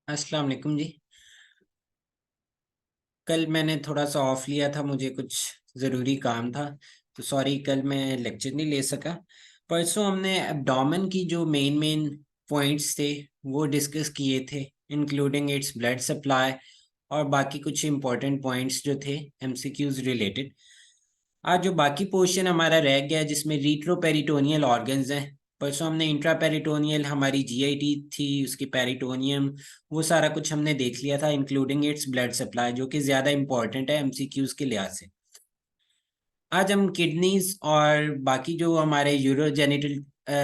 अस्सलाम वालेकुम जी। कल मैंने थोड़ा सा ऑफ लिया था, मुझे कुछ ज़रूरी काम था, तो सॉरी कल मैं लेक्चर नहीं ले सका। परसों हमने एब्डोमेन की जो मेन मेन पॉइंट्स थे वो डिस्कस किए थे, इंक्लूडिंग इट्स ब्लड सप्लाई और बाकी कुछ इंपॉर्टेंट पॉइंट्स जो थे एमसीक्यूज रिलेटेड। आज जो बाकी पोर्शन हमारा रह गया जिसमें रीट्रोपेरिटोनियल ऑर्गन्स हैं। परसों हमने इंट्रापेरिटोनियल हमारी जीआईटी थी, उसकी पेरिटोनियम, वो सारा कुछ हमने देख लिया था, इंक्लूडिंग इट्स ब्लड सप्लाई, जो कि ज़्यादा इंपॉर्टेंट है एमसीक्यूज के लिहाज से। आज हम किडनीज और बाकी जो हमारे यूरोजेनिटल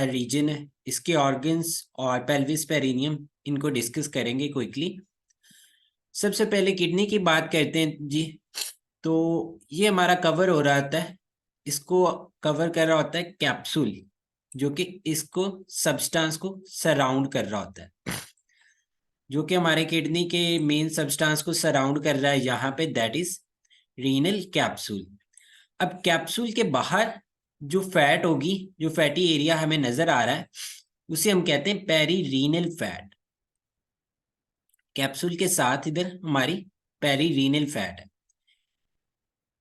रीजन है इसके ऑर्गन्स और पेल्विस पेरिनियम, इनको डिस्कस करेंगे क्विकली। सबसे पहले किडनी की बात करते हैं जी। तो ये हमारा कवर हो रहा होता है, इसको कवर कर रहा होता है कैप्सूल, जो कि इसको सब्सटेंस को सराउंड कर रहा होता है, जो कि हमारे किडनी के मेन सब्सटेंस को सराउंड कर रहा है यहाँ पे, दैट इज रीनल कैप्सूल। अब कैप्सूल के बाहर जो फैट होगी, जो फैटी एरिया हमें नजर आ रहा है, उसे हम कहते हैं पेरी रीनल फैट। कैप्सूल के साथ इधर हमारी पेरी रीनल फैट है,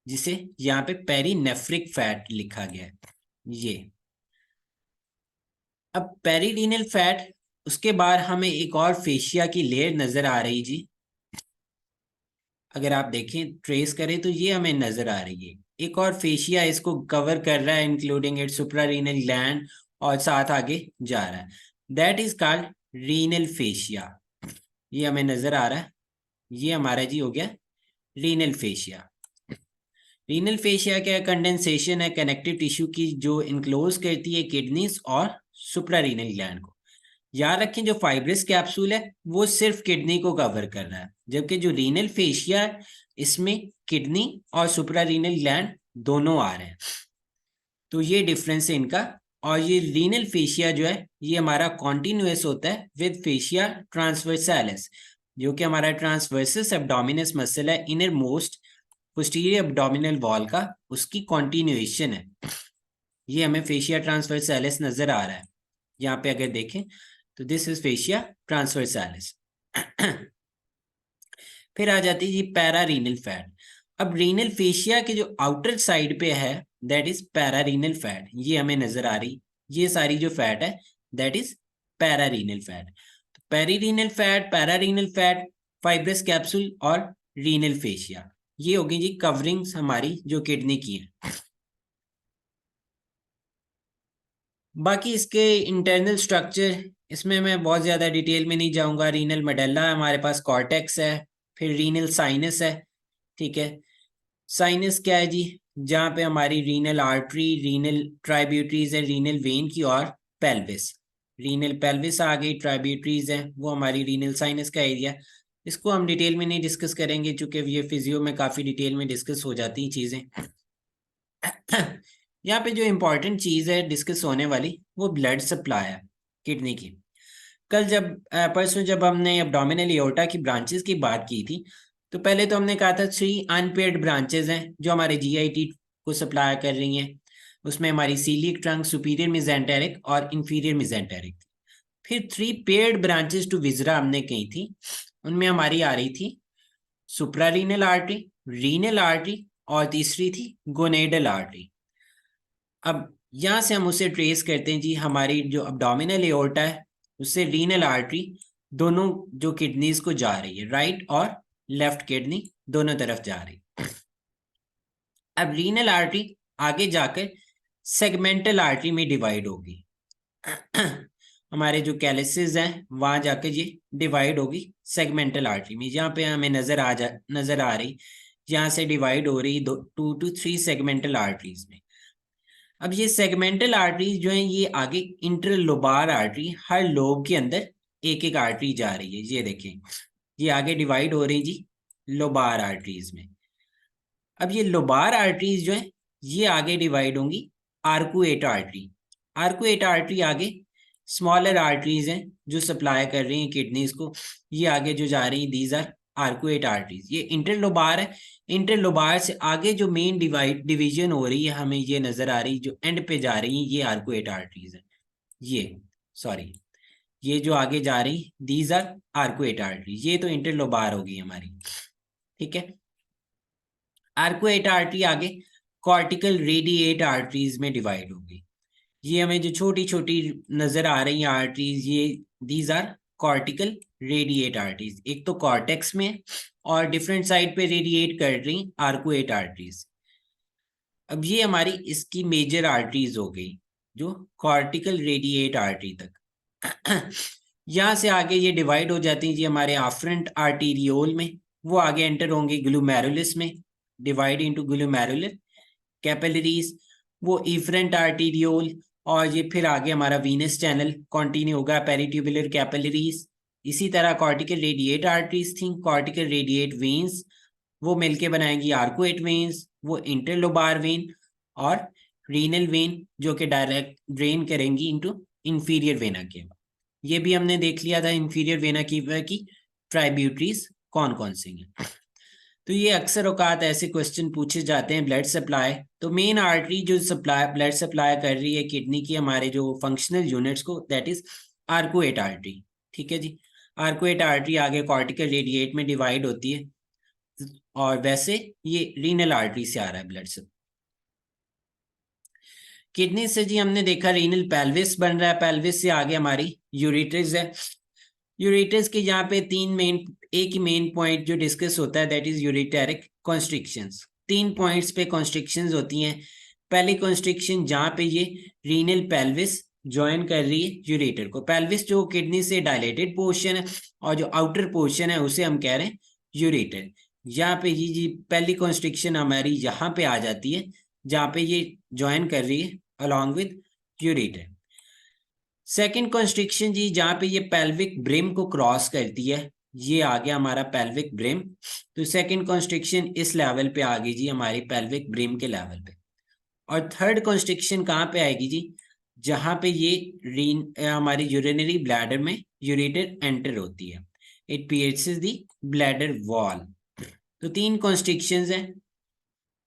जिसे यहाँ पे पेरीनेफ्रिक फैट लिखा गया है ये। अब पेरीरीनल फैट, उसके बाद हमें एक और फेशिया की लेयर नजर आ रही जी। अगर आप देखें, ट्रेस करें तो ये हमें नजर आ रही है, एक और फेशिया इसको कवर कर रहा है, इंक्लूडिंग इट सुप्रारीनल ग्लैंड, और साथ आगे जा रहा है, that is called renal fascia. ये हमें नजर आ रहा है, ये हमारा जी हो गया रीनल फेशिया। रीनल फेशिया क्या है? कंडेंसेशन है कनेक्टिव टिश्यू की, जो इनक्लोज करती है किडनीज और सुप्रारीनल ग्लैंड को। याद रखें, जो फाइब्रस कैप्सूल है वो सिर्फ किडनी को कवर कर रहा है, जबकि जो रीनल फेशिया है इसमें किडनी और सुप्रारीनल ग्लैंड दोनों आ रहे हैं। तो ये डिफरेंस है इनका। और ये रीनल फेशिया जो है ये हमारा कॉन्टिन्यूस होता है विद फेशिया ट्रांसवर्सालिस, जो कि हमारा ट्रांसवर्सस एब्डोमिनस मसल है, inner most posterior abdominal wall का, उसकी कॉन्टिन्यूएशन है। ये हमें फेशिया ट्रांसवर्सालिस नजर आ रहा है यहाँ पे, अगर देखें तो दिस इज फेशिया ट्रांसवर्सालिस। फिर आ जाती है जी पैरारीनल फैट। अब रीनल फेशिया के जो आउटर साइड पे है, दैट इज पैरारीनल फैट, ये हमें नजर आ रही, ये सारी जो फैट है दैट इज पैरारीनल फैट। तो perirenal fat, pararenal fat, fibrous capsule और रीनल फेशिया, ये होगी जी कवरिंग्स हमारी जो किडनी की है। बाकी इसके इंटरनल स्ट्रक्चर, इसमें मैं बहुत ज़्यादा डिटेल में नहीं जाऊंगा। रीनल मेडल्ला है हमारे पास, कॉर्टेक्स है, फिर रीनल साइनस है। ठीक है, साइनस क्या है जी? जहाँ पे हमारी रीनल आर्टरी, रीनल ट्राइब्यूटरीज है, रीनल वेन की, और पेल्विस, रीनल पेल्विस आ गई, ट्राइब्यूटरीज है, वो हमारी रीनल साइनस का एरिया। इसको हम डिटेल में नहीं डिस्कस करेंगे चूंकि ये फिजियो में काफ़ी डिटेल में डिस्कस हो जाती हैं चीज़ें। यहाँ पे जो इम्पोर्टेंट चीज़ है डिस्कस होने वाली, वो ब्लड सप्लाई है किडनी की। कल जब परसों जब हमने एब्डोमिनल एओर्टा की ब्रांचेस की बात की थी, तो पहले तो हमने कहा था 3 अनपेयर्ड ब्रांचेस हैं जो हमारे जीआईटी को सप्लाई कर रही हैं। उसमें हमारी सीलिक ट्रंक, सुपीरियर मिजेंटेरिक और इंफीरियर मिजेंटेरिक। फिर 3 पेयर्ड ब्रांचेस टू विजरा हमने कही थी, उनमें हमारी आ रही थी सुप्रारीनल आर्टरी, रीनल आर्टरी, और तीसरी थी गोनेडल आर्टरी। अब यहाँ से हम उसे ट्रेस करते हैं जी, हमारी जो अब्डोमिनल एओर्टा है उससे रीनल आर्टरी दोनों जो किडनीज को जा रही है, राइट और लेफ्ट किडनी दोनों तरफ जा रही है। अब रीनल आर्टरी आगे जाकर सेगमेंटल आर्टरी में डिवाइड होगी। हमारे जो कैलिसेस हैं वहां जाकर ये डिवाइड होगी सेगमेंटल आर्टरी में, जहाँ पे हमें नजर आ रही, यहाँ से डिवाइड हो रही 2 to 3 सेगमेंटल आर्टरीज में। अब ये सेगमेंटल आर्टरीज जो हैं ये आगे इंटरलोबार आर्टरी, हर लोब के अंदर एक एक आर्टरी जा रही है, ये देखें, ये आगे डिवाइड हो रही जी लोबार आर्टरीज में। अब ये लोबार आर्टरीज जो है ये आगे डिवाइड होंगी आर्कुएट आर्टरी। आर्कुएट आर्टरी आगे स्मॉलर आर्टरीज हैं जो सप्लाई कर रही हैं किडनीज को, ये आगे जो जा रही हैं दीज आर आर्कुएट आर्टरीज। ये इंटरलोबार है, इंटरलोबार से आगे जो मेन डिवीजन हो रही है हमें ये नजर आ रही, जो एंड पे जा रही है, ये आर्कुएट आर्टरीज है। ये सॉरी, ये जो आगे जा रही, दीज आर आर्कुएट आर्टरी, ये तो इंटरलोबार होगी हमारी, ठीक है। आर्कुएट आर्टरी आगे कॉर्टिकल रेडिएट आर्टरीज में डिवाइड होगी। ये हमें जो छोटी छोटी नजर आ रही हैं आर्टरीज, ये these are cortical radiate arteries, एक तो कॉर्टेक्स में और डिफरेंट साइड पे रेडिएट कर रही आर्कुएट आर्टरीज। अब ये हमारी इसकी मेजर आर्टरीज हो गई जो कॉर्टिकल रेडिएट आर्टरी तक। यहाँ से आगे ये डिवाइड हो जाती हैं जी हमारे आफरेंट आर्टीरियोल में, वो आगे एंटर होंगे ग्लूमेरुलस में, डिवाइड इनटू ग्लूमेरुलर कैपिलरीज, वो इफरेंट आर्टीरियोल, और ये फिर आगे हमारा वीनस चैनल कंटिन्यू होगा पेरिट्यूबुलर कैपिलरीज। इसी तरह कॉर्टिकल रेडिएट आर्टरीज थी, कॉर्टिकल रेडिएट वेन्स, वो मिलके बनाएंगी आर्कुएट वेन्स, वो इंटरलोबार वेन, और रीनल वेन जो कि डायरेक्ट ड्रेन करेंगी इनटू इंफीरियर वेना के। ये भी हमने देख लिया था इंफीरियर वेना की ट्राइब्यूटरीज कौन कौन से हैं। तो ये अक्सर औकात ऐसे क्वेश्चन पूछे जाते हैं ब्लड सप्लाई। तो मेन आर्टरी जो सप्लाई ब्लड सप्लाई कर रही है किडनी की हमारे जो फंक्शनल यूनिट्स को, दैट इज आर्कुएट आर्टरी, ठीक है जी। आर्कुएट आर्टरी आगे कॉर्टिकल रेडिएट में डिवाइड होती है, और वैसे ये रीनल आर्टरी से आ रहा है ब्लड से। किडनी से जी हमने देखा रीनल पेल्विस बन रहा है, पेल्विस से आगे हमारी यूरेटर्स है। यूरेटर्स के यहाँ पे तीन मेन, एक ही मेन पॉइंट जो डिस्कस होता है दैट इज यूरेटेरिक कॉन्स्ट्रिक्शंस। तीन पॉइंट्स पे कॉन्स्ट्रिक्शंस होती हैं। पहली कॉन्स्ट्रिक्शन जहाँ पे ये रीनल पेल्विस ज्वाइन कर रही है यूरेटर को, पेल्विस जो किडनी से डायलेटेड पोर्शन है और जो आउटर पोर्शन है उसे हम कह रहे हैं यूरेटर। यहाँ पे ये जी पहली कॉन्स्ट्रिक्शन हमारी यहाँ पे आ जाती है जहाँ पे ये ज्वाइन कर रही है along with ureter. Second constriction जी जहाँ पे ये पेल्विक ब्रिम को क्रॉस करती है, ये आ गया हमारा पेल्विक ब्रिम। तो सेकेंड कॉन्स्ट्रिक्शन इस लेवल पे आ गई जी हमारी पेल्विक ब्रिम के लेवल पे। और थर्ड कॉन्स्ट्रिक्शन कहाँ पे आएगी जी, जहाँ पे ये हमारी यूरिनरी ब्लैडर में यूरेटर एंटर होती है, it pierces the bladder wall. तो तीन कॉन्स्ट्रिक्शंस हैं,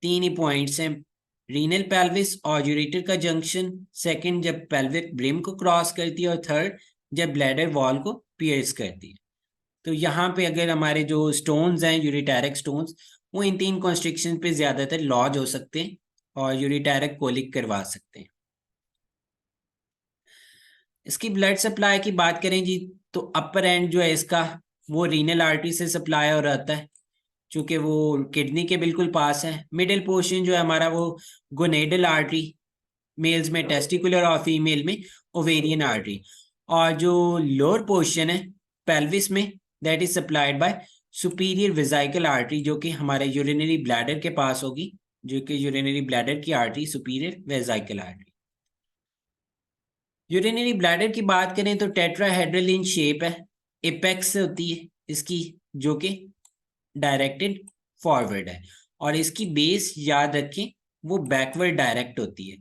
तीन ही पॉइंट्स हैं, रीनल पेल्विस और यूरेटर का जंक्शन, सेकंड जब पेल्विक ब्रिम को क्रॉस करती है, और थर्ड जब ब्लैडर वॉल को पियर्स करती है। तो यहाँ पे अगर हमारे जो स्टोन्स हैं यूरिटेरिक स्टोन्स, वो इन तीन कॉन्स्ट्रिक्शन पे ज्यादातर लॉज हो सकते हैं और यूरिटेरिक कोलिक करवा सकते हैं। इसकी ब्लड सप्लाई की बात करें जी, तो अपर एंड जो है इसका वो रीनल आर्टरी से सप्लाई हो रहता है चूंकि वो किडनी के बिल्कुल पास है। मिडिल पोर्शन जो है हमारा वो गोनेडल आर्टरी, मेल्स में टेस्टिकुलर और फीमेल में ओवेरियन आर्टरी, और जो लोअर पोर्शन है पेल्विस में that is supplied by superior vesicle artery जो कि हमारे यूरिनरी ब्लैडर के पास होगी, जो कि यूरिनरी ब्लैडर की artery superior vesicle artery. Urinary bladder की बात करें तो टेट्राहेड्रल इन शेप है, एपेक्स होती है इसकी जो कि डायरेक्टेड फॉरवर्ड है, और इसकी बेस याद रखें वो बैकवर्ड डायरेक्ट होती है।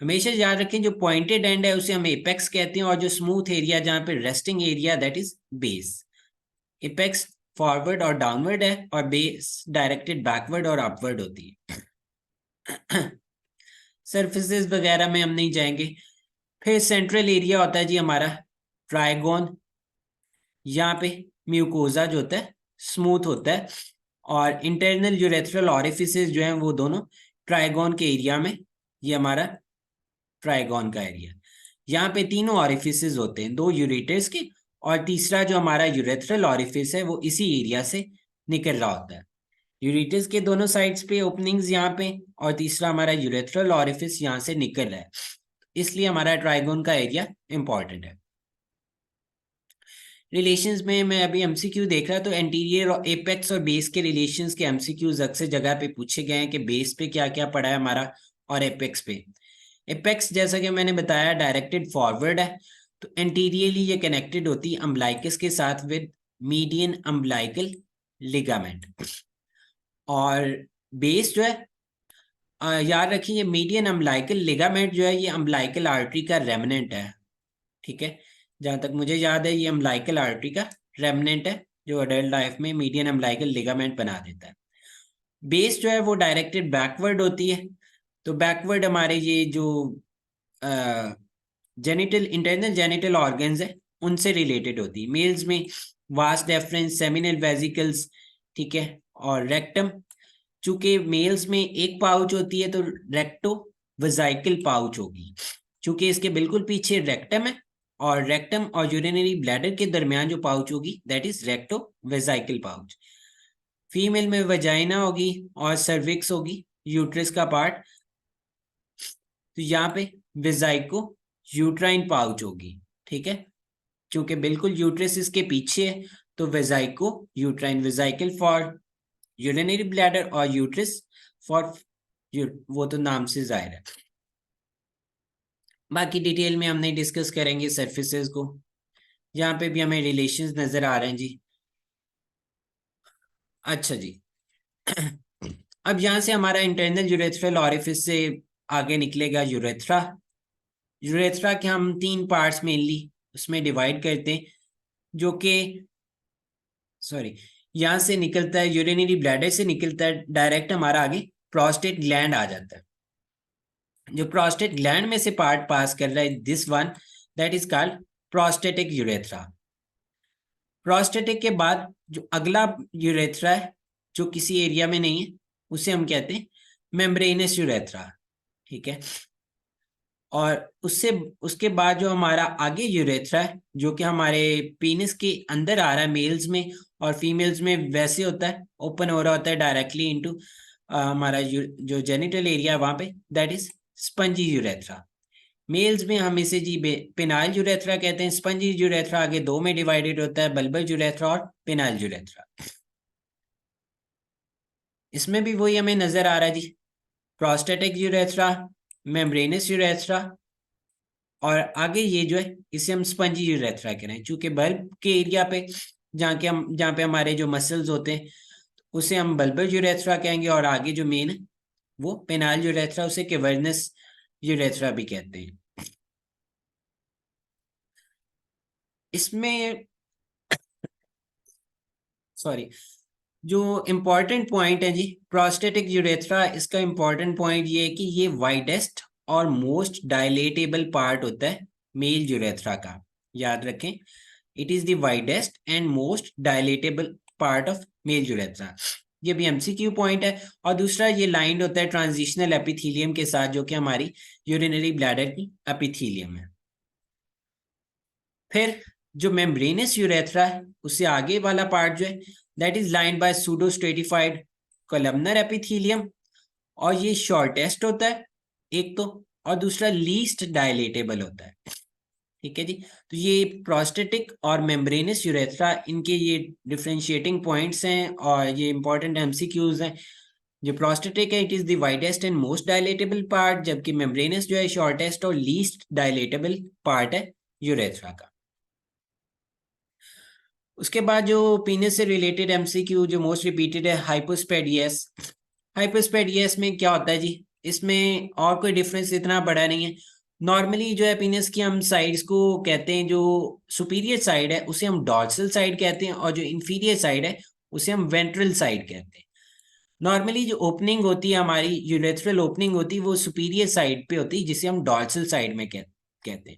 हमेशा याद रखें जो पॉइंटेड एंड है उसे हम एपेक्स कहते हैं, और जो स्मूथ एरिया जहां पे resting area that is base. Apex forward और डाउनवर्ड है, और बेस डायरेक्टेड बैकवर्ड और अपवर्ड होती है। सरफेसेस वगैरह में हम नहीं जाएंगे। फिर सेंट्रल एरिया होता है जी हमारा ट्राइगोन, यहाँ पे म्यूकोजा जो होता है स्मूथ होता है, और इंटरनल यूरेथ्रल ऑरिफिसेस जो हैं वो दोनों ट्राइगोन के एरिया में, ये हमारा ट्राइगोन का एरिया। यहाँ पे तीनों ऑरिफिसेस होते हैं, दो यूरेटर्स के, और तीसरा जो हमारा यूरेथ्रल ऑरिफिस है वो इसी एरिया से निकल रहा होता है। यूरेटर्स के दोनों साइड्स पे ओपनिंग्स यहाँ पे, और तीसरा हमारा यूरेथ्रल ऑरिफिस यहाँ से निकल रहा है, इसलिए हमारा ट्राइगोन का एरिया इंपॉर्टेंट है। रिलेशंस में मैं अभी एमसीक्यू देख रहा तो एंटीरियर और एपेक्स और बेस के रिलेशंस के एमसीक्यूज अक्सर जगह पे पूछे गए हैं कि बेस पे क्या क्या पड़ा है हमारा और एपेक्स पे। एपेक्स जैसा कि मैंने बताया डायरेक्टेड फॉरवर्ड है, तो एंटीरियरली ये कनेक्टेड होती है अम्बलाइकस के साथ विद मीडियन अम्बलाइकल लिगामेंट। और बेस जो है याद रखिए मीडियन अम्बलाइकल लिगामेंट जो है ये अम्बलाइकल आर्टरी का रेमनेंट है, ठीक है। जहां तक मुझे याद है ये अम्बलाइकल आर्टरी का रेमनेंट है जो अडल्ट लाइफ में मीडियन अम्बलाइकल लिगामेंट बना देता है। बेस जो है वो डायरेक्टेड बैकवर्ड होती है, तो बैकवर्ड हमारे ये जो जेनिटल इंटरनल जेनिटल ऑर्गन्स है उनसे रिलेटेड होती है। मेल्स में वास्ट डेफरेंस, सेमिनल वेसिकल्स, ठीक है, और रेक्टम। चूंकि मेल्स में एक पाउच होती है तो रेक्टो वेजाइकल पाउच होगी। चूंकि इसके बिल्कुल पीछे रेक्टम है, और रेक्टम और यूरिनरी ब्लैडर के दरमियान जो पाउच होगी that is recto वेजाइकल pouch. Female में वजाइना होगी और सर्विक्स होगी, यूट्रस का पार्ट। तो यहाँ पे वेजाइको यूट्राइन पाउच होगी, ठीक है। चूंकि बिल्कुल यूट्रस इसके पीछे है तो vesico uterine, vesical for urinary bladder और यूट्रस फॉर वो तो नाम से जाहिर है। बाकी डिटेल में हम नहीं डिस्कस करेंगे सर्फेसेस को। यहाँ पे भी हमें रिलेशंस नजर आ रहे हैं जी। अच्छा जी। अब यहाँ से हमारा इंटरनल यूरेथ्रल ऑरिफिस से आगे निकलेगा यूरेथ्रा। यूरेथ्रा के हम 3 पार्ट्स मेनली उसमें डिवाइड करते हैं, जो कि सॉरी यहाँ से निकलता है, यूरिनरी ब्लैडर से निकलता है डायरेक्ट हमारा आगे प्रोस्टेट ग्लैंड आ जाता है। जो प्रोस्टेट ग्लैंड में से पार्ट पास कर रहा है, this one that is called prostatic urethra. Prostatic के बाद जो अगला यूरेथ्रा है जो किसी एरिया में नहीं है, उसे हम कहते हैं मेम्ब्रेनस यूरेथ्रा, ठीक है। और उससे उसके बाद जो हमारा आगे यूरेथ्रा है जो कि हमारे पीनिस के अंदर आ रहा है मेल्स में, और फीमेल्स में वैसे होता है, ओपन हो रहा होता है डायरेक्टली इनटू हमारा जो जेनिटल एरिया वहां पे, that is spongy urethra. Males में हम इसे जी पेनाइल यूरेथ्रा कहते हैं। स्पंजी यूरेथ्रा आगे 2 में डिवाइडेड होता है, बल्बल यूरेथ्रा और पेनाइल यूरेथ्रा। इसमें भी वही हमें नजर आ रहा है जी, प्रोस्टेटिक यूरेथ्रा, मेम्ब्रेनस यूरेथ्रा, और आगे ये जो है इसे हम स्पंजी यूरेथ्रा कह रहे हैं। चूंकि बल्ब के एरिया पे जहाँ पे हमारे जो मसल्स होते हैं उसे हम बल्बल यूरेथ्रा कहेंगे, और आगे जो मेन है वो पेनाइल यूरेथ्रा, उसे कैवर्नस यूरेथ्रा भी कहते हैं। इसमें सॉरी, जो इम्पोर्टेंट पॉइंट है जी प्रोस्टेटिक यूरेथ्रा, इसका इम्पोर्टेंट पॉइंट ये है कि ये वाइडेस्ट और मोस्ट डायलेटेबल पार्ट होता है मेल यूरेथ्रा का। याद रखें, it is the widest and most dilatable part of male urethra. ये भी एमसीक्यू पॉइंट है। और दूसरा, ये लाइंड होता है ट्रांजिशनल एपिथीलियम के साथ, जो कि हमारी यूरिनरी ब्लैडर की एपिथीलियम है। फिर जो मेम्ब्रेनस यूरेथ्रा है उससे आगे वाला पार्ट जो है that is lined by pseudo stratified columnar epithelium, और ये शॉर्टेस्ट होता है एक तो, और दूसरा लीस्ट डायलेटेबल होता है, ठीक है जी। तो ये प्रोस्टेटिक और मेम्ब्रेनस यूरेथ्रा, इनके ये डिफरेंशिएटिंग पॉइंट्स हैं और ये इंपॉर्टेंट एमसीक्यूज हैं। जो प्रोस्टेटिक है it is the widest and most dilatable part, जबकि मेम्ब्रेनस जो है शॉर्टेस्ट और लीस्ट डायलेटेबल पार्ट है यूरेथ्रा का। उसके बाद जो पीनस से रिलेटेड एमसीक्यू जो मोस्ट रिपीटेड है, हाइपोस्पेडियस। हाइपोस्पेडियस में क्या होता है जी, इसमें और कोई डिफरेंस इतना बड़ा नहीं है। नॉर्मली जो है पीनस की हम साइड्स को कहते हैं, जो सुपीरियर साइड है उसे हम डॉर्सल साइड कहते हैं, और जो इंफीरियर साइड है उसे हम वेंट्रल साइड कहते हैं। नॉर्मली जो ओपनिंग होती है हमारी यूरेथ्रल ओपनिंग होती है वो सुपीरियर साइड पे होती है, जिसे हम डॉर्सल साइड में कहते हैं।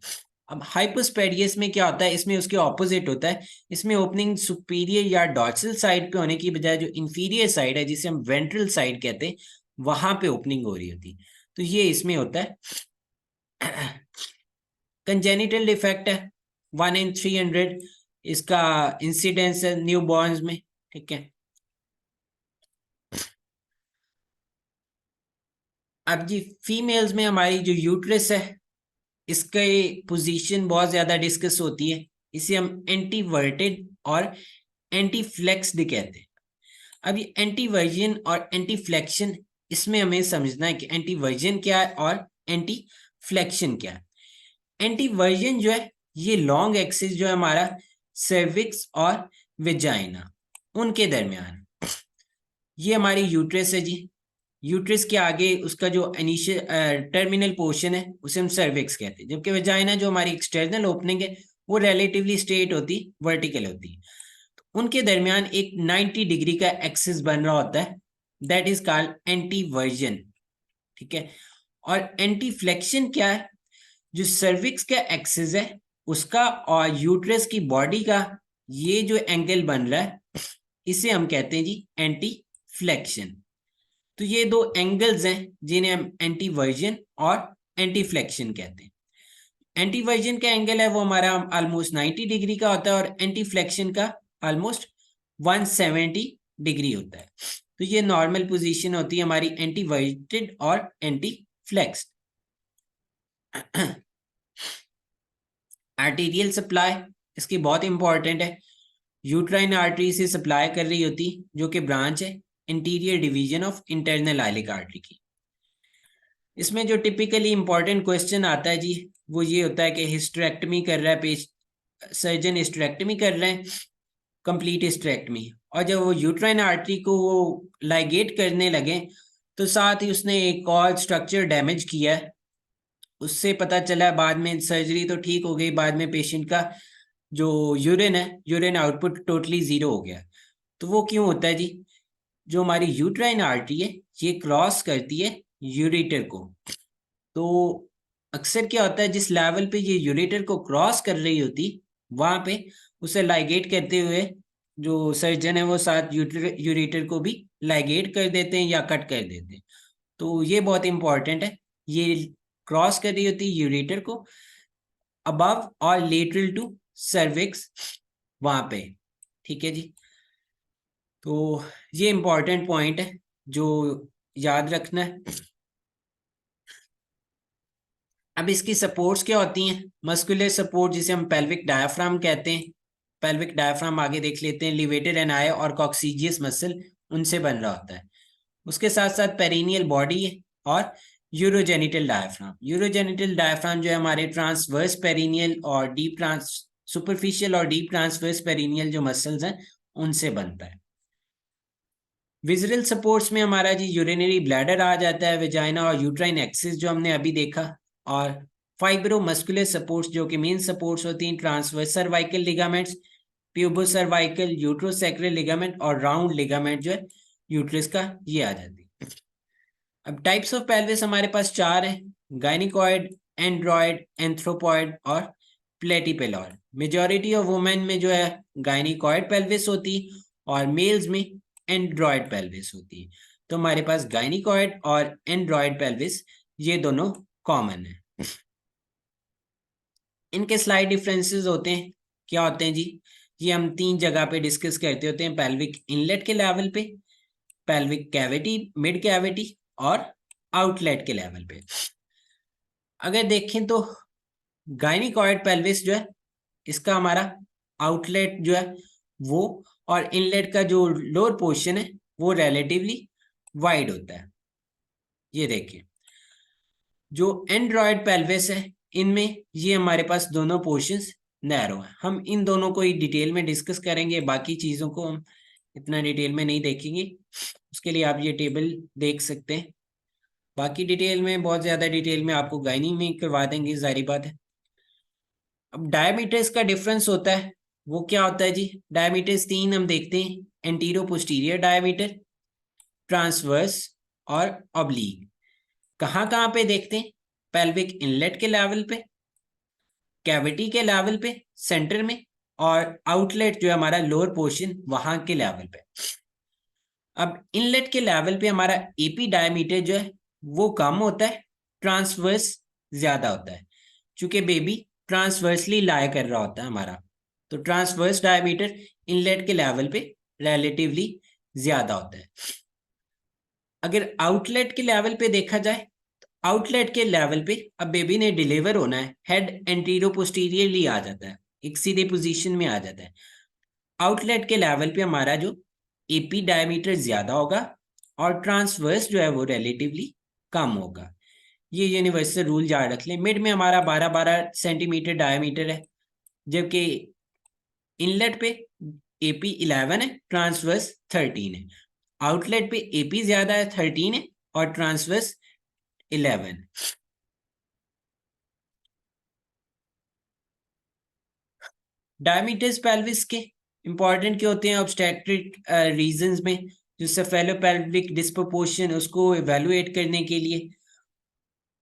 अब हाइपोस्पेडियस में क्या होता है, इसमें उसके ऑपोजिट होता है। इसमें ओपनिंग सुपीरियर या डॉर्सल साइड पे होने की बजाय जो इंफीरियर साइड है जिसे हम वेंट्रल साइड कहते हैं, वहां पे ओपनिंग हो रही होती है। तो ये इसमें होता है। कंजेनिटल डिफेक्ट है, 1 in 300 इसका इंसिडेंस है न्यू बॉर्न्स में, ठीक है। अब जी फीमेल्स में हमारी जो यूट्रस है इसके पोजीशन बहुत ज्यादा डिस्कस होती है। इसे हम एंटीवर्टेड और एंटी फ्लेक्स्ड कहते हैं। अब ये एंटीवर्जन और एंटी फ्लेक्शन, इसमें हमें समझना है कि एंटीवर्जन क्या है और एंटी फ्लेक्शन क्या है। एंटीवर्जन जो है ये लॉन्ग एक्सिस जो है हमारा सर्विक्स और वेजाइना उनके दरमियान, ये हमारी यूट्रस है जी। यूट्रस के आगे उसका जो इनिशियल टर्मिनल पोर्शन है उसे हम सर्विक्स कहते हैं, जबकि वेजाइना जो हमारी एक्सटर्नल ओपनिंग है वो रिलेटिवली स्ट्रेट होती, वर्टिकल होती है। तो उनके दरमियान एक 90 डिग्री का एक्सिस बन रहा होता है, दैट इज कॉल्ड एंटीवर्जन, ठीक है। और एंटी फ्लेक्शन क्या है, जो सर्विक्स का एक्सिस है उसका और यूट्रस की बॉडी का ये जो एंगल बन रहा है इसे हम कहते हैं जी एंटी फ्लेक्शन। तो ये दो एंगल्स हैं जिन्हें हम एंटी वर्जन और एंटी फ्लेक्शन कहते हैं। एंटी वर्जन का एंगल है वो हमारा ऑलमोस्ट 90 डिग्री का होता है और एंटी फ्लेक्शन का ऑलमोस्ट 170 डिग्री होता है। तो ये नॉर्मल पोजीशन होती है हमारी एंटी वर्टेड और एंटी फ्लेक्स्ड। आर्टेरियल सप्लाई इसकी बहुत इंपॉर्टेंट है। यूट्राइन आर्टरी से सप्लाई कर रही होती जो कि ब्रांच है interior division of internal iliac artery की। इसमें जो टिपिकली इंपॉर्टेंट क्वेश्चन आता है जी वो ये होता है कि हिस्टेरेक्टमी कर रहा है सर्जन हिस्टेरेक्टमी कर रहे हैं, कंप्लीट हिस्टेरेक्टमी, और जब वो यूट्राइन आर्टरी को वो लाइगेट करने लगे तो साथ ही उसने एक और स्ट्रक्चर डैमेज किया है। उससे पता चला बाद में, सर्जरी तो ठीक हो गई, बाद में पेशेंट का जो यूरिन है, यूरिन आउटपुट टोटली जीरो हो गया। तो वो क्यों होता है जी? जो हमारी यूट्राइन आर्टरी है ये क्रॉस करती है यूरेटर को। तो अक्सर क्या होता है जिस लेवल पे ये यूरेटर को क्रॉस कर रही होती वहां पे उसे लाइगेट करते हुए जो सर्जन है वो साथ यूरेटर को भी लाइगेट कर देते हैं या कट कर देते हैं। तो ये बहुत इंपॉर्टेंट है, ये क्रॉस कर रही होती है यूरेटर को अबव और लेटरल टू सर्विक्स वहां पे। ठीक है जी, तो ये इंपॉर्टेंट पॉइंट है जो याद रखना है। अब इसकी सपोर्ट्स क्या होती हैं? मस्कुलर सपोर्ट जिसे हम पेल्विक डायाफ्राम कहते हैं। पेल्विक डायाफ्राम आगे देख लेते हैं, लिवेटर एनाई और कॉक्सीजियस मसल उनसे बन रहा होता है। उसके साथ साथ पेरिनियल बॉडी है और यूरोजेनिटल डायाफ्राम। यूरोजेनिटल डायाफ्राम जो है हमारे ट्रांसवर्स पेरिनियल और डीप ट्रांस सुपरफिशियल और डीप ट्रांसवर्स पेरिनियल जो मसल्स हैं उनसे बनता है। विजरल सपोर्ट्स में हमारा जी यूरिनरी ब्लैडर आ जाता है, वेजाइना और यूट्राइन एक्सिस जो हमने अभी देखा, और फाइब्रोमस्कुलर सपोर्ट्स जो कि मेन सपोर्ट्स होती हैं transverse cervical ligaments, pubo cervical, uterosacral ligament और राउंड लिगामेंट जो है यूट्रस का, ये आ जाती है। अब टाइप्स ऑफ पेल्विस हमारे पास चार है, गायनिकॉइड, एंड्रॉइड, एंथ्रोपॉइड और प्लेटिपेलॉइड। मेजॉरिटी ऑफ वुमेन में जो है गायनिकॉइड पेल्विस होती और मेल्स में एंड्रॉइड पेल्विस होती है। तो हमारे पास गायनिकॉइड और एंड्रॉइड पेल्विस ये दोनों कॉमन है। इनके स्लाइड डिफरेंसेस होते हैं, क्या होते हैं जी? ये हम तीन जगह पे डिस्कस करते होते हैं, पेल्विक इनलेट के लेवल पे, पेल्विक कैविटी, मिड कैविटी और आउटलेट के लेवल पे। अगर देखें तो गायनिकॉइड पेल्विस जो है इसका हमारा आउटलेट जो है वो और इनलेट का जो लोअर पोर्शन है वो रिलेटिवली वाइड होता है। ये देखिए जो एंड्रॉइड पेल्विस है इनमें ये हमारे पास दोनों पोर्शंस नैरो है। हम इन दोनों को ही डिटेल में डिस्कस करेंगे, बाकी चीज़ों को हम इतना डिटेल में नहीं देखेंगे। उसके लिए आप ये टेबल देख सकते हैं। बाकी डिटेल में, बहुत ज़्यादा डिटेल में आपको गायनी में करवा देंगे, जारी बात है। अब डायमीटर्स का डिफरेंस होता है, वो क्या होता है जी? डायमीटर्स तीन हम देखते हैं, एंटीरो पोस्टीरियर डायमीटर, ट्रांसवर्स और ऑब्लीक। कहाँ कहाँ पे देखते हैं? पेल्विक इनलेट के लेवल पे, कैविटी के लेवल पे सेंटर में, और आउटलेट जो है हमारा लोअर पोर्शन वहां के लेवल पे। अब इनलेट के लेवल पे हमारा एपी डायमीटर जो है वो कम होता है, ट्रांसवर्स ज्यादा होता है, क्योंकि बेबी ट्रांसवर्सली लाया कर रहा होता है हमारा। तो ट्रांसवर्स डायमीटर इनलेट के लेवल पे रिलेटिवली ज्यादा होता है। अगर आउटलेट के लेवल पे देखा जाए, आउटलेट के लेवल पे अब बेबी ने डिलीवर होना है, हेड एंटीरो पोस्टीरियरली आ जाता है, एक सीधे पोजीशन में आ जाता है। आउटलेट के लेवल पे हमारा जो एपी डायमीटर ज्यादा होगा और ट्रांसवर्स जो है वो रिलेटिवली कम होगा। ये यूनिवर्सल रूल याद रख लें। मिड में हमारा 12-12 सेंटीमीटर डायमीटर है, जबकि इनलेट पे एपी 11 है, ट्रांसवर्स 13 है। आउटलेट पे एपी ज्यादा है, 13 है, और ट्रांसवर्स 11। डायमीटर्स पेल्विस के इंपॉर्टेंट क्या होते हैं ऑब्स्टेट्रिक रीजंस में? जो सेफेलोपेल्विक डिस्प्रोपोर्शन उसको इवेलुएट करने के लिए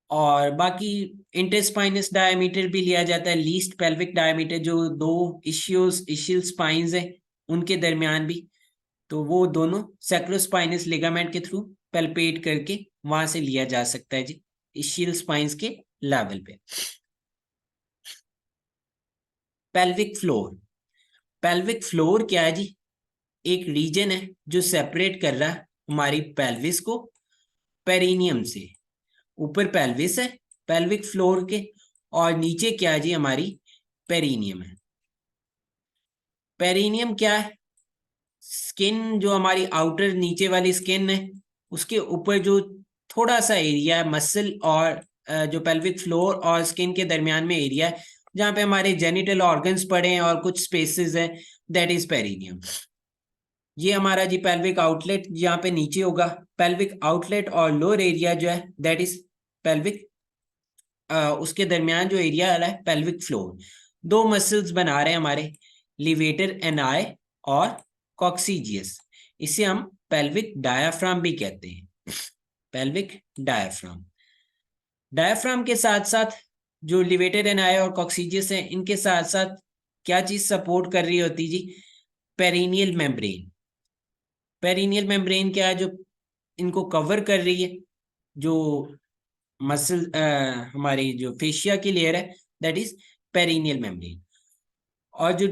और बाकी इंटरस्पाइनस डायमीटर भी लिया जाता है, लीस्ट पेल्विक डायमीटर, जो दो इशियल स्पाइंस है उनके दरमियान भी, तो वो दोनों सैक्रोस्पाइनस लिगामेंट के थ्रू पेल्पेट करके वहां से लिया जा सकता है जी, इशियल स्पाइंस के लेवल पे। पेल्विक फ्लोर, पेल्विक फ्लोर क्या है जी? एक रीजन है जो सेपरेट कर रहा है हमारी पेल्विस को पेरिनियम से। ऊपर पेल्विस है पेल्विक फ्लोर के, और नीचे क्या है जी? हमारी पेरिनियम है। पेरिनियम क्या है? स्किन, जो हमारी आउटर नीचे वाली स्किन है, उसके ऊपर जो थोड़ा सा एरिया है मसल और जो पेल्विक फ्लोर और स्किन के दरमियान में एरिया है जहाँ पे हमारे जेनिटल ऑर्गन्स पड़े हैं और कुछ स्पेसेस हैं, दैट इज पेरिनियम। ये हमारा जी पेल्विक आउटलेट यहाँ पे नीचे होगा। पेल्विक आउटलेट और लोअर एरिया जो है दैट इज पेल्विक, उसके दरमियान जो एरिया आ रहा है पेल्विक फ्लोर। दो मसल्स बना रहे हैं हमारे, लिवेटर एनाई और कॉक्सीजियस। इसे हम पेल्विक डायाफ्राम भी कहते हैं, पेल्विक डायाफ्राम। डायाफ्राम के साथ साथ जो लिवेटर एनाई और कॉक्सीजियस है, इनके साथ साथ क्या चीज सपोर्ट कर रही होती जी? Perineal membrane. पेरिनियल मेम्ब्रेन क्या है? जो इनको कवर कर रही है, जो मसल हमारी जो फेशिया की लेयर है दैट इज पेरिनियल मेम्ब्रेन। और जो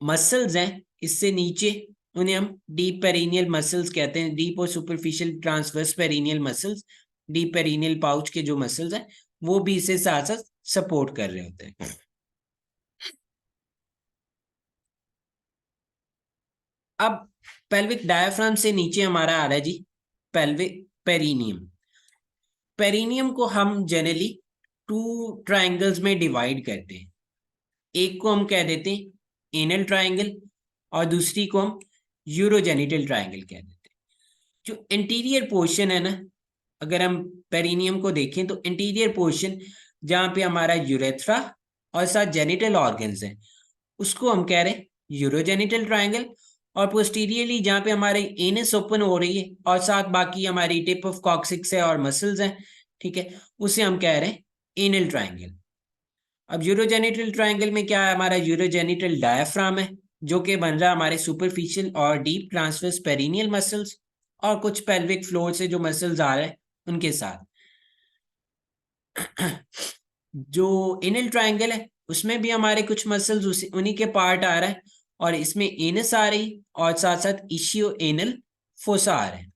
मसल्स हैं इससे नीचे, उन्हें हम डीप पेरिनियल मसल्स कहते हैं, डीप और superficial transverse perineal muscles. Deep perineal pouch के जो मसल्स हैं वो भी इसे साथ साथ सपोर्ट कर रहे होते हैं। अब पेल्विक डायफ्राम से नीचे हमारा आ रहा है जी पेल्विक पेरिनियम। पेरिनियम को हम जनरली टू ट्राइंगल्स में डिवाइड करते हैं। एक को हम कह देते हैं एनल ट्राइंगल और दूसरी को हम यूरोजेनिटल ट्राइंगल कह देते हैं। जो इंटीरियर पोर्शन है ना, अगर हम पेरिनियम को देखें तो इंटीरियर पोर्शन जहाँ पे हमारा यूरेथ्रा और साथ जेनिटल ऑर्गन्स हैं उसको हम कह रहे हैं यूरोजेनिटल ट्राइंगल। और पोस्टीरियरली जहाँ पे हमारे एनस ओपन हो रही है और साथ बाकी हमारी टिप ऑफ कॉक्सिक्स है और मसल्स हैं, ठीक है, उसे हम कह रहे हैं एनल ट्राइंगल। अब यूरोजेनिटल ट्राइंगल में क्या है? हमारा यूरोजेनिटल डायफ्राम है जो कि बन रहा है हमारे सुपरफिशियल और डीप ट्रांसवर्स पेरिनियल मसल्स और कुछ पेल्विक फ्लोर से जो मसल्स आ रहे हैं उनके साथ। जो एनल ट्राइंगल है उसमें भी हमारे कुछ मसल्स उसी उन्हीं के पार्ट आ रहा है, और इसमें एनस आ रही और साथ साथ इशियो एनल फोसा आ रहे हैं।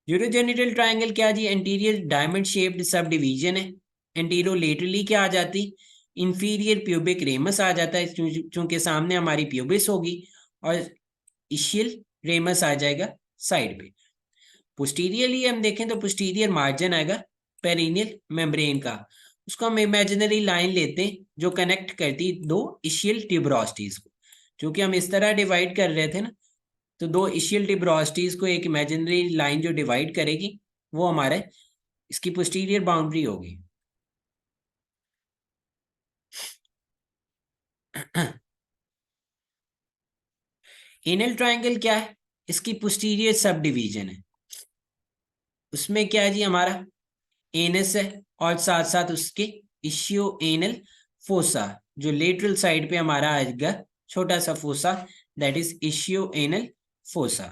यूरोजेनिटल ट्राइंगल क्या जी? Anterior diamond shaped subdivision है। एंटीरो लेटरली क्या आ जाती? इंफीरियर प्यूबिक रेमस आ जाता है, चूंकि सामने हमारी प्यूबिस होगी, और इशियल रेमस आ जाएगा साइड पे। पोस्टीरियरली हम देखें तो पोस्टीरियर मार्जिन आएगा पेरिनियल मेम्ब्रेन का। उसको हम इमेजिनरी लाइन लेते हैं जो कनेक्ट करती दो इशियल ट्यूबरोस्टीज को। क्योंकि हम इस तरह डिवाइड कर रहे थे ना, तो दो इशियल ट्यूबरोस्टीज को एक इमेजिनरी लाइन जो डिवाइड करेगी वो हमारे इसकी पोस्टीरियर बाउंड्री होगी। एनल ट्राइंगल क्या है? इसकी पोस्टीरियर सब डिवीजन है। उसमें क्या है जी? हमारा एनस है और साथ साथ उसके इशियो एनल फोसा, जो लेटरल साइड पे हमारा आएगा छोटा सा fossa, that is ischio anal fossa.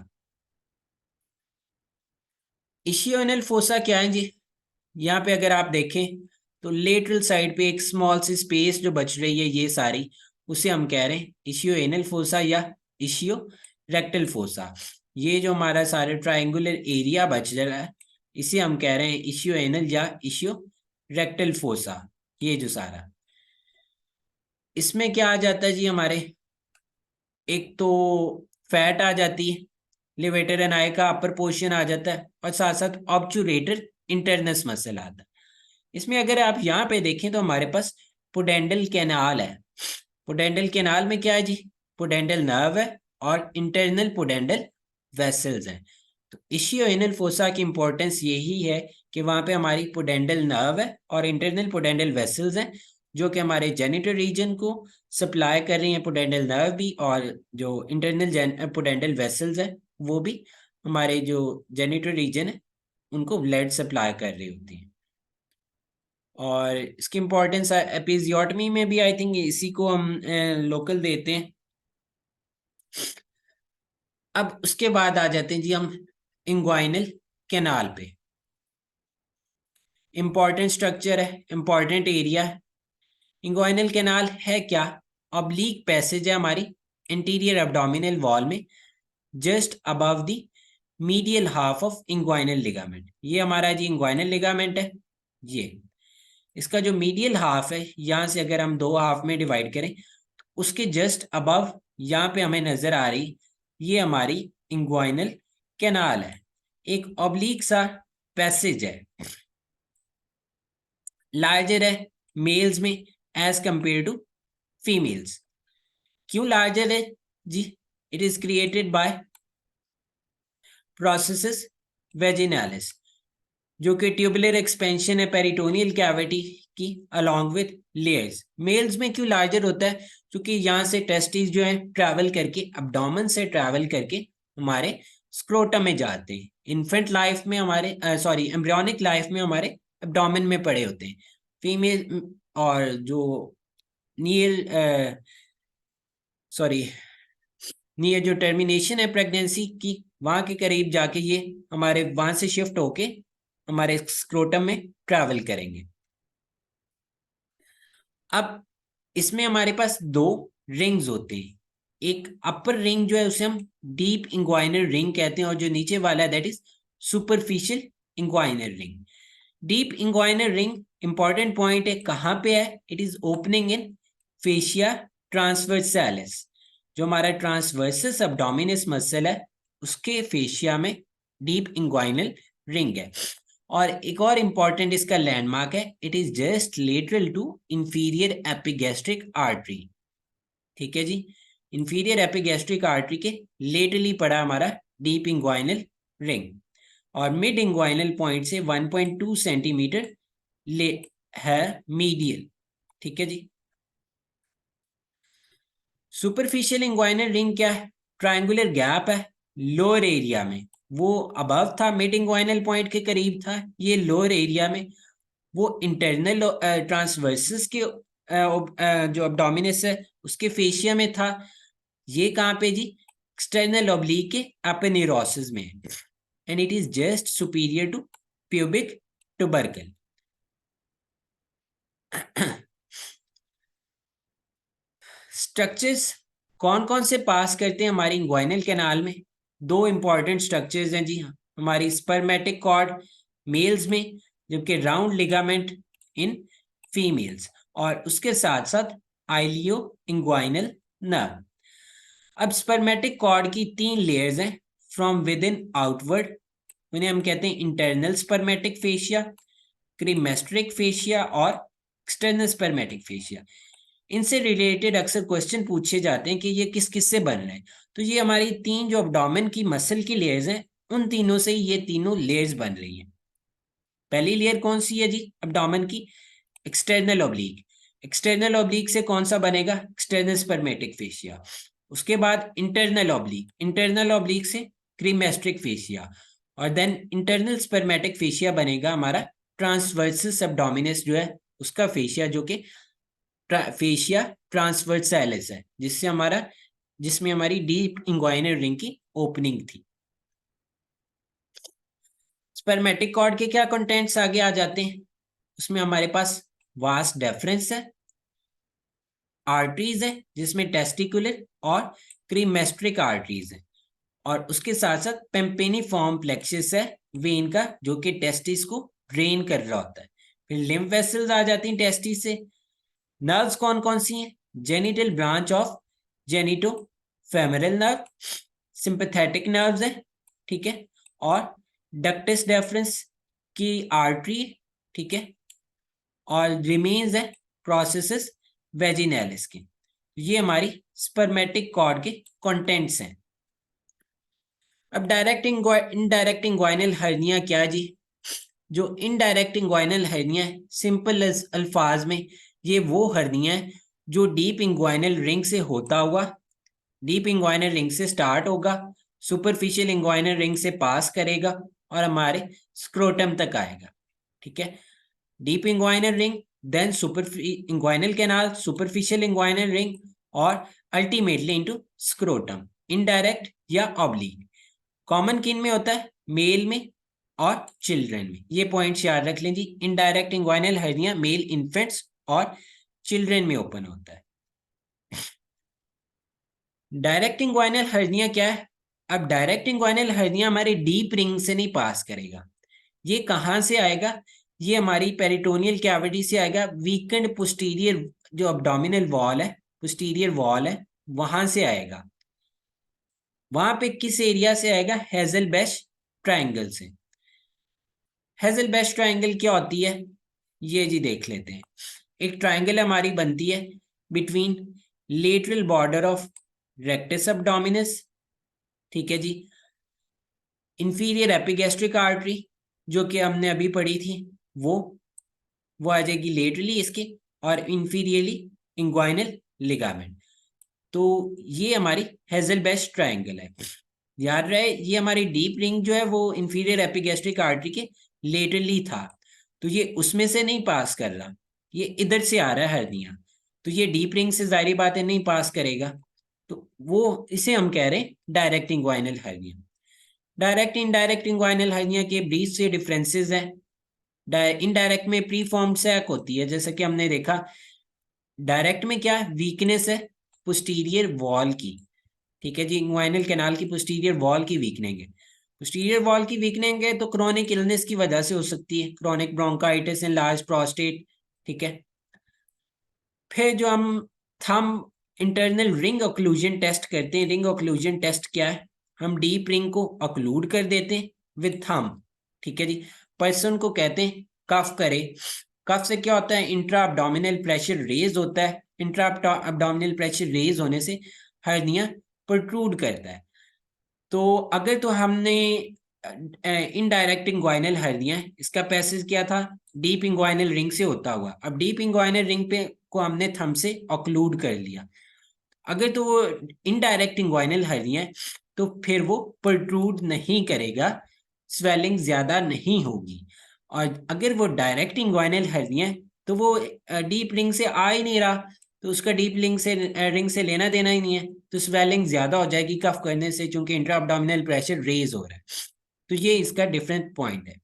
Ischio anal fossa क्या है जी? यहाँ पे अगर आप देखें तो लेटरल साइड पे एक स्मॉल सी स्पेस जो बच रही है ये सारी, उसे हम कह रहे हैं इशियो एनल फोसा या इशियो रेक्टल फोसा। ये जो हमारा सारे ट्राइंगुलर एरिया बच रहा है इसे हम कह रहे हैं इशियो एनल या इशियो रेक्टल फोसा। ये जो सारा, इसमें क्या आ जाता है जी? हमारे एक तो फैट आ जाती है, लिवेटर एनाई का अपर पोर्शन आ जाता है, और साथ साथ ऑब्चुरेटर इंटरनस मसल आता है। इसमें अगर आप यहाँ पे देखें तो हमारे पास पुडेंडल कैनाल है। पुडेंडल कैनाल में क्या है जी? पुडेंडल नर्व है और इंटरनल पुडेंडल वेसल्स हैं। तो इशियोएनल फोसा की इंपॉर्टेंस यही है कि वहाँ पे हमारी पुडेंडल नर्व है और इंटरनल पुडेंडल वेसल्स हैं जो कि हमारे जेनिटल रीजन को सप्लाई कर रही हैं। पुडेंडल नर्व भी और जो इंटरनल पुडेंडल वेसल्स हैं वो भी हमारे जो जेनिटल रीजन है उनको ब्लड सप्लाई कर रही होती है। और इसकी इम्पोर्टेंस एपिजियोटमी में भी आई थिंक इसी को हम लोकल देते हैं। अब उसके बाद आ जाते हैं जी हम इंग्वाइनल कैनाल पे। इंपॉर्टेंट स्ट्रक्चर है, इंपॉर्टेंट एरिया है। इंग्वाइनल कैनाल है क्या? ऑब्लिक पैसेज है हमारी इंटीरियर एब्डोमिनल वॉल में, just above the medial half of inguinal ligament. ये हमारा जी इंग्वाइनल लिगामेंट है। ये इसका जो मीडियल हाफ है, यहां से अगर हम दो हाफ में डिवाइड करें, उसके जस्ट अबव यहाँ पे हमें नजर आ रही ये हमारी इंग्वाइनल कैनाल है। एक ऑब्लिक सा पैसेज है, लार्जर है मेल्स में एज कंपेयर टू फीमेल्स। क्यों लार्जर है जी? It is created by processus vaginalis, जो कि ट्यूबुलर एक्सपेंशन है पेरिटोनियल कैविटी की अलोंग विद लेयर्स। मेल्स में क्यों लार्जर होता है? क्योंकि यहाँ से टेस्टिस जो है ट्रैवल करके एब्डोमेन से ट्रैवल करके हमारे स्क्रोटम में जाते हैं। इन्फेंट लाइफ में हमारे एम्ब्रियोनिक लाइफ में हमारे एब्डोमेन में पड़े होते हैं। फीमेल और जो नियर नियर जो टर्मिनेशन है प्रेगनेंसी की, वहां के करीब जाके ये हमारे वहां से शिफ्ट होके हमारे स्क्रोटम में ट्रैवल करेंगे। अब इसमें हमारे पास दो रिंग्स होते हैं। एक अपर रिंग जो है उसे हम डीप इंग्वाइनल रिंग कहते हैं, और जो नीचे वाला है that is superficial inguinal ring. Deep inguinal ring important point है, कहाँ पे है? It is opening in fascia ट्रांसवर्सालिस। जो हमारा ट्रांसवर्सस एब्डोमिनस मसल है उसके फेशिया में डीप इंग्वाइनल रिंग है। और एक और इंपॉर्टेंट इसका लैंडमार्क है, it is just lateral to inferior epigastric artery. ठीक है जी, इंफीरियर एपिगैस्ट्रिक आर्टरी के लेटरली पड़ा हमारा डीप इंग्वाइनल रिंग, और मिड इंग्वाइनल पॉइंट से 1.2 सेंटीमीटर ले है मीडियल। ठीक है जी। सुपरफिशियल इंग्वाइनल रिंग क्या है? ट्रायंगुलर गैप है लोअर एरिया में। वो अबव था, मिड इंग्वाइनल पॉइंट के करीब था, ये लोअर एरिया में। वो इंटरनल ट्रांसवर्सस के जो एब्डोमिनस है उसके फेशिया में था। ये कहाँ पे जी? एक्सटर्नल ऑब्लिक के एपिनेरोसिस में है, and it is just superior to pubic tubercle. Structures कौन कौन से पास करते हैं हमारी इंग्वाइनल कैनाल में? दो इंपॉर्टेंट स्ट्रक्चर्स हैं जी हाँ, हमारी स्पर्मेटिक कॉर्ड मेल्स में, जबकि राउंड लिगामेंट इन फीमेल्स, और उसके साथ साथ आइलियो इंग्वाइनल नर्व। अब स्पर्मेटिक कॉर्ड की तीन लेयर्स हैं फ्रॉम विद इन आउटवर्ड। उन्हें हम कहते हैं इंटरनल स्पर्मेटिक फेशिया, क्रीमेस्ट्रिक फेशिया और एक्सटर्नल स्पर्मेटिक फेशिया। इनसे रिलेटेड अक्सर क्वेश्चन पूछे जाते हैं कि ये किस किस से बन रहे हैं। तो ये हमारी तीन जो एब्डोमेन की मसल की लेयर्स हैं, उन तीनों से ये तीनों लेयर्स बन रही हैं। पहली लेयर कौन सी है जी एब्डोमेन की? External oblique. एक्सटर्नल ऑब्लिक से कौन सा बनेगा? External spermatic fascia. उसके बाद इंटरनल ऑब्लिक, इंटरनल ऑब्लिक से क्रीमेस्ट्रिक फेशिया, और देन इंटरनल स्पर्मेटिक फेशिया बनेगा हमारा ट्रांसवर्सस एब्डोमिनस जो है उसका फेशिया, जो कि फेशिया ट्रांसवर्सालिस है, जिसमें हमारी डीप इंग्वाइनल रिंग की ओपनिंग थी। स्पर्मेटिक कॉर्ड के क्या कंटेंट्स आगे आ जाते हैं? उसमें हमारे पास वास्ट डेफरेंस है, आर्टरीज है जिसमें टेस्टिकुलर और क्रीमेस्ट्रिक आर्टरीज है, और उसके साथ साथ पेम्पेनिफॉर्म प्लेक्सस है वेन का, जो कि टेस्टिस को ड्रेन कर रहा होता है। फिर लिम्फ वेसल्स आ जाती हैं टेस्टिस से। नर्व्स कौन कौन सी हैं? Genital branch of genito femoral nerve, sympathetic nerves है, ठीक है, और डक्टस डेफरेंस की आर्टरी, ठीक है, और रिमेन्स है प्रोसेसेस वेजिनैलिस की। ये हमारी स्पर्मेटिक कॉर्ड के कंटेंट्स हैं। अब डायरेक्ट इनडायरेक्ट इंग्वाइनल हर्निया क्या जी? जो इनडायरेक्ट इंग्वाइनल हर्निया है, सिंपल अल्फाज में ये वो हर्निया है जो डीप इंग्वाइनल रिंग से होता हुआ, डीप इंग्वाइनल रिंग से स्टार्ट होगा, सुपरफिशियल इंग्वाइनल रिंग से पास करेगा, और हमारे स्क्रोटम तक आएगा, ठीक है। Deep inguinal ring, then super inguinal canal, superficial inguinal ring, और अल्टीमेटली इनटू स्क्रोटम, इनडायरेक्ट या ऑब्लिक। कॉमन किन में होता है? मेल में और चिल्ड्रन में। ये पॉइंट्स याद रख लें जी। Indirect inguinal hernia male infants और चिल्ड्रन में ओपन होता है। डायरेक्ट इंग्वाइनल हर्निया क्या है? अब डायरेक्ट इंग्वाइनल हर्निया हमारे डीप रिंग से नहीं पास करेगा। ये कहाँ से आएगा? ये हमारी पेरिटोनियल कैविटी से आएगा। वीकेंड पोस्टीरियर जो अब्डोमिनल वॉल है, पोस्टीरियर वॉल है, वहां से आएगा। वहां पे किस एरिया से आएगा? हेजलबैश ट्रायंगल से। हेजलबैश ट्रायंगल क्या होती है? ये जी देख लेते हैं। एक ट्रायंगल हमारी बनती है between lateral border of rectus abdominis, ठीक है जी, इंफीरियर एपिगैस्ट्रिक आर्टरी जो कि हमने अभी पढ़ी थी, वो आ जाएगी लेटरली इसके, और इंफीरियरली इंग्वाइनल लिगामेंट। तो ये हमारी हेजलबैश ट्रायंगल है। याद रहे, ये हमारी डीप रिंग जो है वो इंफीरियर एपिगैस्ट्रिक आर्टरी के लेटरली था, तो ये उसमें से नहीं पास कर रहा, ये इधर से आ रहा है हर्निया। तो ये डीप रिंग से जाहिर बात है नहीं पास करेगा, तो वो इसे हम कह रहे हैं direct inguinal hernia. Direct indirect inguinal hernia के ब्रीफ से डिफरेंसेस हैं। इनडायरेक्ट में प्री फॉर्म्ड सैक होती है, जैसा कि हमने देखा। डायरेक्ट में क्या है? वीकनेस है पोस्टीरियर वॉल की, ठीक है जी, इंग्वाइनल कैनाल की पोस्टीरियर वॉल की वीकनिंग है। पोस्टीरियर वॉल की वीकनिंग है तो क्रोनिक इलनेस की वजह से हो सकती है, chronic bronchitis and large prostate, ठीक है। फिर जो हम thumb internal ring occlusion test करते हैं, रिंग ऑक्लूजन टेस्ट क्या है? हम डीप रिंग को ऑक्लूड कर देते हैं विद थंब, ठीक है जी। पर्सन को कहते हैं कफ करे। कफ से क्या होता है? इंट्रा अब्डोमिनल प्रेशर रेज होता है। इंट्रा अब्डोमिनल प्रेशर रेज होने से हर्निया प्रोट्रूड करता है। तो अगर तो हमने इनडायरेक्ट इंग्वाइनल हर्निया, इसका पैसेज क्या था? डीप इंग्वाइनल रिंग से होता हुआ। अब डीप इंग्वाइनल रिंग पे को हमने थंब से ऑक्लूड कर लिया। अगर तो वो इनडायरेक्ट इंग्वाइनल हर्निया है तो फिर वो प्रोट्रूड नहीं करेगा, स्वेलिंग ज्यादा नहीं होगी। और अगर वो डायरेक्ट इंग्वाइनल हर्निया है तो वो डीप रिंग से आ ही नहीं रहा, तो उसका डीप रिंग से लेना देना ही नहीं है, तो स्वेलिंग ज्यादा हो जाएगी कफ करने से, क्योंकि इंट्रा अब्डोमिनल प्रेशर रेज हो रहा है। तो ये इसका डिफरेंट पॉइंट है।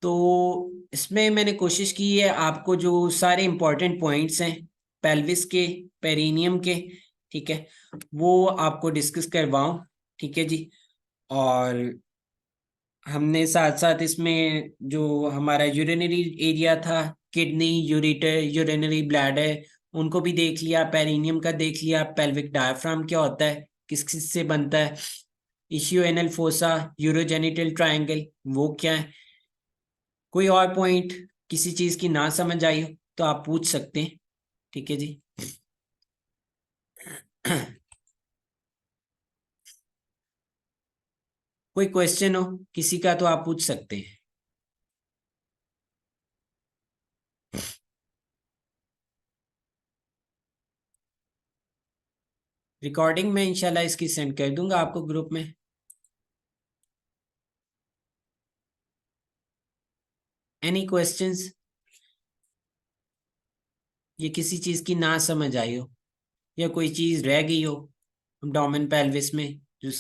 तो इसमें मैंने कोशिश की है आपको जो सारे इंपॉर्टेंट पॉइंट्स हैं पेल्विस के, पेरिनियम के, ठीक है, वो आपको डिस्कस करवाऊं, ठीक है जी। और हमने साथ साथ इसमें जो हमारा यूरिनरी एरिया था, किडनी, यूरेटर, यूरिनरी ब्लैडर, उनको भी देख लिया, पेरिनियम का देख लिया, पेल्विक डायफ्राम क्या होता है, किस किस से बनता है, इशियो एनल फोसा, यूरोजेनिटल ट्रायंगल वो क्या है। कोई और पॉइंट किसी चीज की ना समझ आई हो तो आप पूछ सकते हैं, ठीक है जी। कोई क्वेश्चन हो किसी का तो आप पूछ सकते हैं। रिकॉर्डिंग में इंशाल्लाह इसकी सेंड कर दूंगा आपको ग्रुप में। Any questions? ये किसी चीज की ना समझ आई हो या कोई चीज रह गई हो abdomen पेल्विस में, जो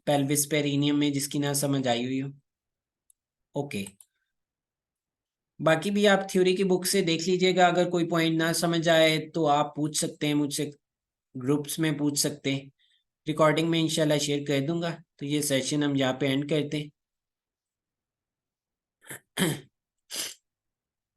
पेल्विस पेरिनियम में जिसकी ना समझ आई हुई हो? ओके। बाकी भी आप थ्योरी की बुक से देख लीजिएगा, अगर कोई पॉइंट ना समझ आए तो आप पूछ सकते हैं मुझसे, ग्रुप्स में पूछ सकते हैं। रिकॉर्डिंग में इंशाल्लाह शेयर कर दूंगा। तो ये सेशन हम यहाँ पे एंड करते हैं।